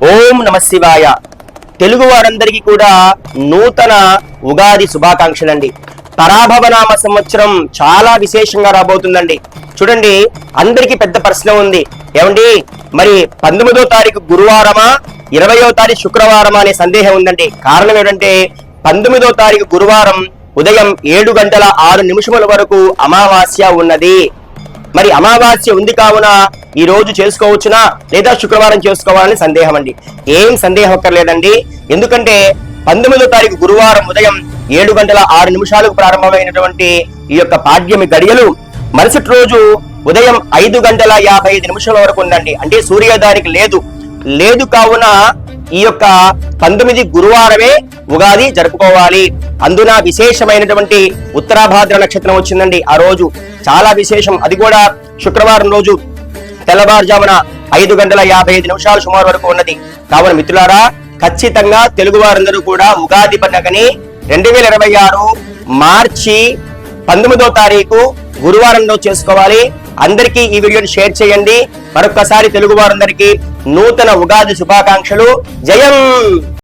ఓం నమ శివాయ. తెలుగు వారందరికీ కూడా నూతన ఉగాది శుభాకాంక్షలండి. పరాభవనామ సంవత్సరం చాలా విశేషంగా రాబోతుందండి. చూడండి, అందరికీ పెద్ద ప్రశ్న ఉంది. ఏమండి, మరి 19వ తారీఖు గురువారమా 20వ తారీఖు శుక్రవారమా అనే సందేహం ఉందండి. కారణం ఏంటంటే 19వ తారీఖు గురువారం ఉదయం 7:06 వరకు అమావాస్య ఉన్నది. మరి అమావాస్య ఉంది కావున ఈ రోజు చేసుకోవచ్చునా లేదా శుక్రవారం చేసుకోవాలని సందేహం అండి. ఏం సందేహం అక్కర్లేదండి. ఎందుకంటే 19వ తారీఖు గురువారం ఉదయం 7:06 ప్రారంభమైనటువంటి ఈ యొక్క పాడ్యమి గడియలు మరుసటి రోజు ఉదయం 5:55 వరకు ఉందండి. అంటే సూర్యోదయానికి లేదు కావున ఈ యొక్క 19 గురువారమే ఉగాది జరుపుకోవాలి. అందున విశేషమైనటువంటి ఉత్తరాభాద్ర నక్షత్రం వచ్చిందండి. ఆ రోజు చాలా విశేషం. అది కూడా శుక్రవారం రోజు తెల్లవారుజామున 5:55 సుమారు వరకు ఉన్నది. కావున మిత్రులారా, ఖచ్చితంగా తెలుగు వారందరూ కూడా ఉగాది పండుగని 2026 మార్చి 19వ తారీఖు గురువారంలో చేసుకోవాలి. అందరికీ ఈ వీడియోని షేర్ చేయండి. మరొక్కసారి తెలుగు వారందరికీ నూతన ఉగాది శుభాకాంక్షలు. జయం.